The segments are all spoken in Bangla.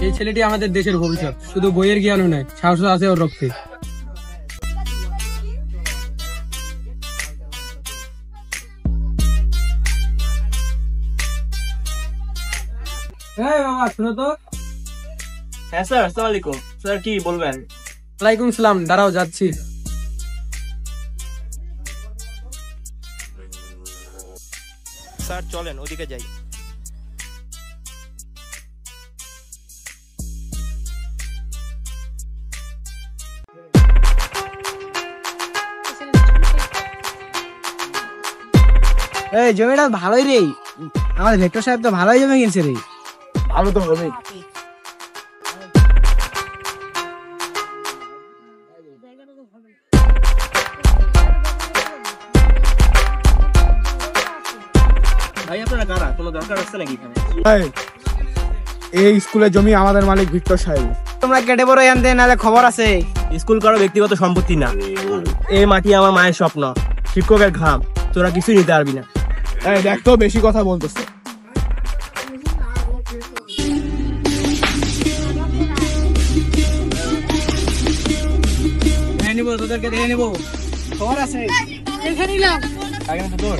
এই ছেলেটি আমাদের দেশের ভবিষ্যৎ, শুধু বইয়ের জ্ঞানও নয়, সাহস আছে ওর রক্তে। হ্যাঁ বাবা, শুনো তো। হ্যাঁ স্যার, আসসালামু আলাইকুম। স্যার কি বলবেন? ওয়ালাইকুম সালাম, দাঁড়াও যাচ্ছি। স্যার চলেন ওদিকে যাই। এই জমিটা ভালোই রে, আমাদের ভেক্টর সাহেব তো ভালোই জমি কিনছে রে। ভালো তো হবে। ভাই আপনারা কারা? কোনো দরকার আছে নাকি এখানে? এই স্কুলের জমি আমাদের মালিক ভিক্টর সাহেব। তোমরা কেটে বড় আনতে, নালে খবর আছে। স্কুল কারো ব্যক্তিগত সম্পত্তি না, এই মাটি আমার মায়ের স্বপ্ন, শিক্ষকের ঘাম, তোরা কিছুই নিতে পারবি না। দেখ তো বেশি কথা বলতেছে। নিবো, তোদেরকে দেখে নিবো। খবর আছে। দেখে নিলাম। আগে তো তোর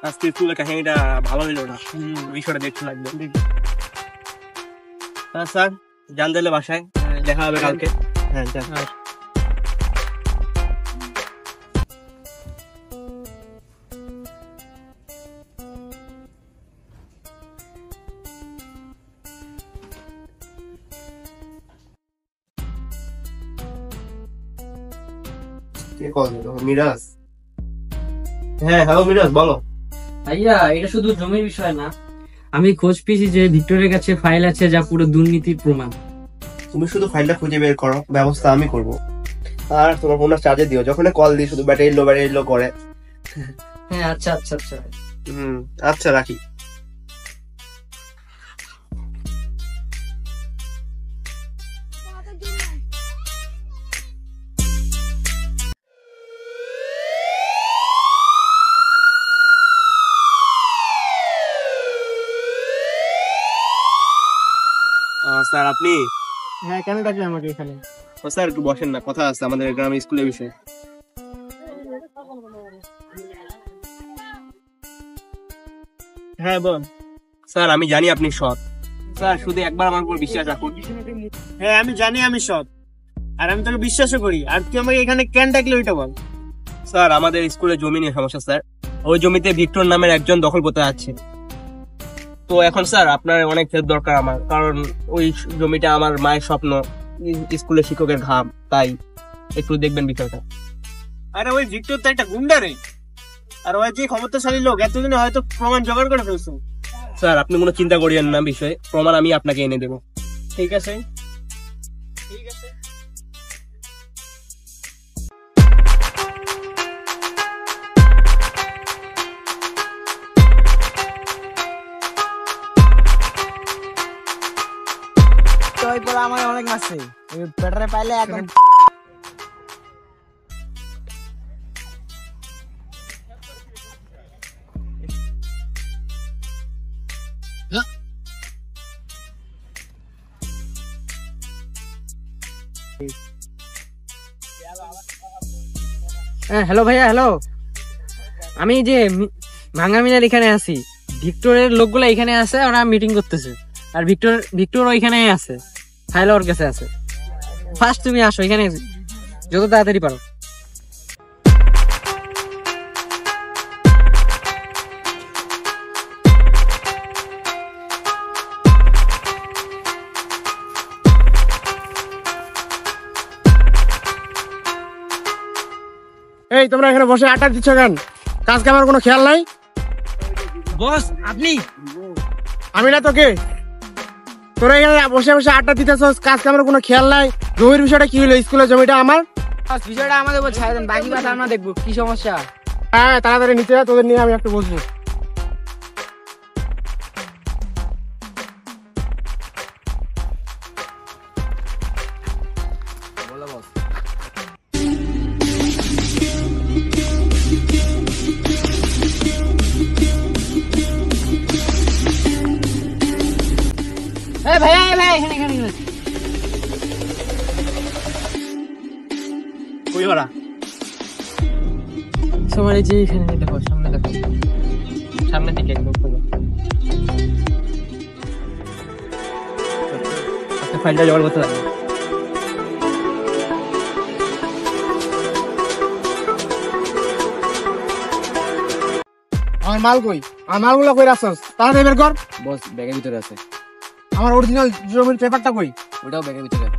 আজকে স্কুলের কাহিনীটা ভালো হইল না, বিষয়টা দেখতে লাগবে। স্যার যান তাহলে বাসায়, দেখা হবে কালকে। হ্যাঁ যান। মিরাজ? হ্যাঁ হ্যালো মিরাজ, বলো। ভাইয়া, এটা শুধু জমির বিষয় না, আমি খোঁজ পেয়েছি যে ভিক্টরের কাছে ফাইল আছে যা পুরো দুর্নীতির প্রমাণ। তুমি শুধু ফাইলটা খুঁজে বের করো, ব্যবস্থা আমি করব। আর তোমার ফোনটা চার্জে দিও, যখন কল দিই শুধু ব্যাটারি লো করে। হ্যাঁ আচ্ছা আচ্ছা আচ্ছা। আচ্ছা রাখি। স্যার আপনি? হ্যাঁ, কেন ডাকলে আমাকে এখানে? ও স্যার একটু বসেন না, কথা আছে আমাদের গ্রামে স্কুলের বিষয়ে। হ্যাঁ বল। স্যার আমি জানি আপনি সৎ, স্যার শুধু একবার আমার উপর বিশ্বাস রাখুন। হ্যাঁ আমি জানি আমি সৎ, আর আমি তোকে বিশ্বাসও করি। আর তুই আমাকে এখানে কেন ডাকলে ওইটা বল। স্যার আমাদের স্কুলে জমি নিয়ে সমস্যা স্যার, ওই জমিতে ভিক্টর নামের একজন দখল করতে আছে। তো এখন স্যার আপনার অনেক হেল্প দরকার আমার, কারণ ওই জমিটা আমার মায়ের স্বপ্ন, স্কুলের শিক্ষকের ঘাম, তাই একটু দেখবেন বিষয়টা। আরে ওই ভিক্টর তো একটা গুন্ডা রে, আর ওই যে ক্ষমতাশালী লোক, এতদিনে হয়তো প্রমাণ জোগাড় করে ফেলছো। স্যার আপনি কোনো চিন্তা করিয়েন না, বিষয়ে প্রমাণ আমি আপনাকে এনে দেবো। ঠিক আছে ঠিক আছে। আমার অনেক মারছে, পেটারে পাইলে একদম। হ্যাঁ হ্যালো ভাইয়া, হ্যালো। আমি যে ভাঙ্গা মিনার এখানে আছি, ভিক্টরের লোকগুলো এখানে আছে, ওরা মিটিং করতেছে, আর ভিক্টর ওইখানে আছে, ফাইল ওর কাছে আছে। ফার্স্ট তুমি আসো এখানে যত তাড়াতাড়ি পারো। এই তোমরা এখানে বসে আড্ডা দিচ্ছ কেন? কাজ কামার কোনো খেয়াল নাই? বস আপনি? আমি না তোকে, তোরা এখানে বসে বসে আড্ডা দিতেছস, কাজ কামের কোনো খেয়াল নাই। জমির বিষয়টা কি হলো? স্কুলের জমিটা আমার। বিষয়টা আমাদের উপর ছাড়ে দেন, বাকি কথা আমরা দেখবো। কি সমস্যা? হ্যাঁ তাড়াতাড়ি নিচে যা, তোদের নিয়ে আমি একটু বসবো। ভাইয়া ভাই এখানে এখানে এখানে। কই ওরা? তোমার এই যে এখানে দেখো, সামনে দেখো, সামনে দিকে একদম খোলো। আচ্ছা ফাইলটা জোগাড় করতে লাগবে। আমার মাল কই? আমার মালগুলো কই রাখছস? তাড়াতাড়ি বের কর। বস ব্যাগের ভিতরে আছে। আমার অরিজিনাল জমির পেপারটা কই? ওটাও ব্যাগের ভিতরে আছে।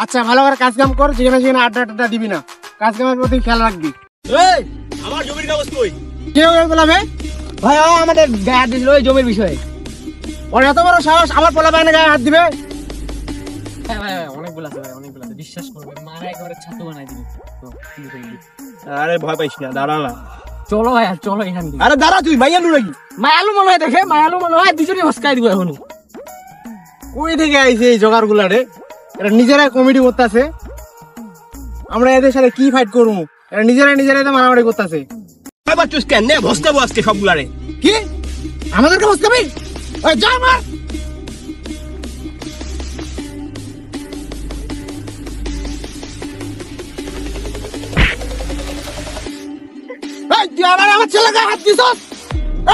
আচ্ছা ভালো করে কাজ কাম কর, যেখানে সেখানে আড্ডা টাড্ডা দিবি না, কাজ কামের প্রতি খেয়াল রাখবি। এই আমার জমির কাগজ কই? কেউ বলাবে ভাই আমাদের গায়ে হাত দিছিল ওই জমির বিষয়ে। ওর এত বড় সাহস আমার পোলা বাইনে গায়ে হাত দিবে? হ্যাঁ ভাই অনেকগুলো আছে, ভাই অনেকগুলো আছে, বিশ্বাস করবেন, মারা একেবারে ছাতু বানাই দিবি। আরে ভয় পাইস না, দাঁড়া না। চলো ভাই আর চলো এখান থেকে। আরে দাঁড়া, তুই মাইয়ালু নাকি? মায়ালু মনে হয়, দেখে মায়ালু মনে হয়, দুজনে হসকাই দিব এখন। কই থেকে আইছে এই জোগাড় গুলা রে? এরা নিজেরাই কমিটি করতেছে, আমরা এদের সাথে কি ফাইট করবো? এরা নিজেরাই তো মারামারি করতেছে। ভয় পাচ্ছিস কেন? নে ভস্তাবো আজকে সবগুলারে। কি আমাদেরকে বসকাবি? ওই যা মার। এই তুই আমার ছেলেকে হাত দিছস?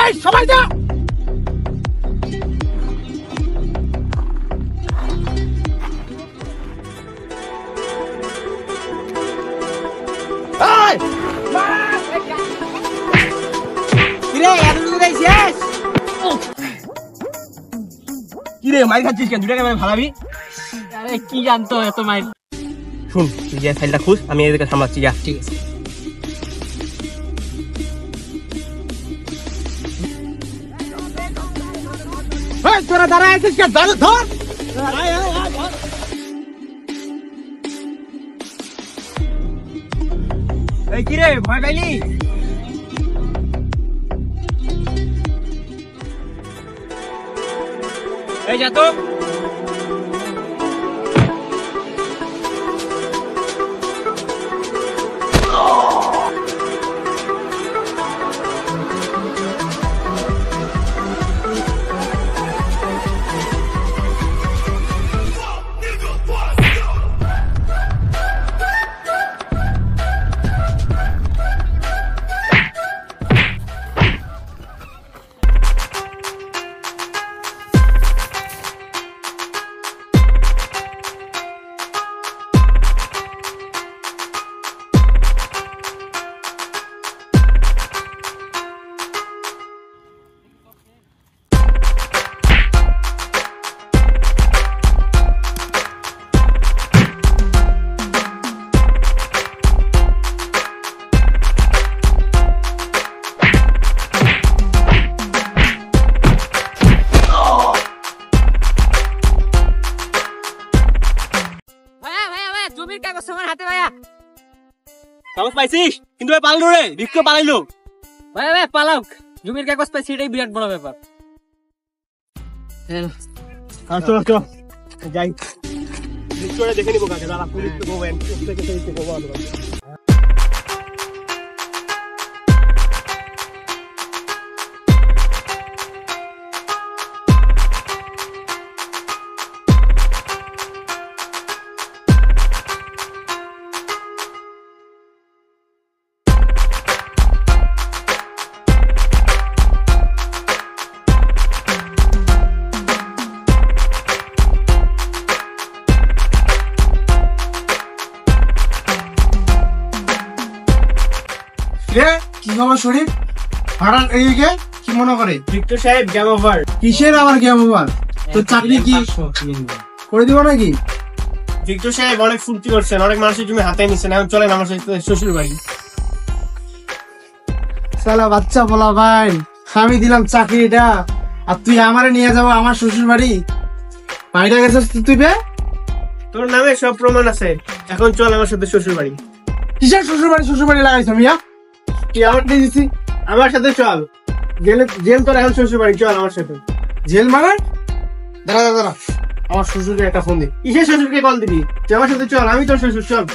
এই সবাই যা। কি রে মাইর খাচ্ছিস কেন? 2 টাকা ভাড়াবি? আরে কি জানতো এত মাইল। শুন, তুই যে ফাইলটা খুঁজ, আমি এদিকে সামলাচ্ছি। যা। ঠিক আছে। এই তোরা দাঁড়ায় আছিস কেন? ধর। এই কি রে ভয় পাইলি? এই যা তো। জমির কাগজ আমার হাতে ভাইয়া। কাগজ পাইছিস? কিন্তু ভাই পালালো রে, ভিক্ষু পালাইলো। ভাই ভাই পালাও, জমির কাগজ পাইছি, এটাই বিরাট বড় ব্যাপার। চলো চলো যাই, ভিক্ষুরে দেখে নিবো কাকে। দাঁড়া, পুলিশ তো গোবেন থেকে সেই গোবা আলো। কি খবর শরীফ? হঠাৎ এইদিকে কি মনে করে? ভিক্ষু সাহেব গেম ওভার। কিসের আবার গেম ওভার? তোর চাকরি কি করে দিব নাকি? ভিক্ষু সাহেব অনেক ফুর্তি করছেন, অনেক মানুষের জমি হাতে নিচ্ছেন, এখন চলেন আমার সাথে শ্বশুর বাড়ি। সালা বাচ্চা বলা ভাই, আমি দিলাম চাকরিটা, আর তুই আমারে নিয়ে যাবো আমার শ্বশুর বাড়ি? পাইটা গেছিস তুই বে? তোর নামে সব প্রমাণ আছে, এখন চল আমার সাথে শ্বশুর বাড়ি। কিসের শ্বশুর বাড়ি লাগাইছো মিয়া? তুই আমার দিয়েছি, আমার সাথে চল। জেল তোর এখন শ্বশুর বাড়ি, চল আমার সাথে। জেল মানে? দাঁড়া আমার শ্বশুরকে একটা ফোন দি। কিসের শ্বশুরকে কল দিবি? তুই আমার সাথে চল, আমি তোর শ্বশুর, চল।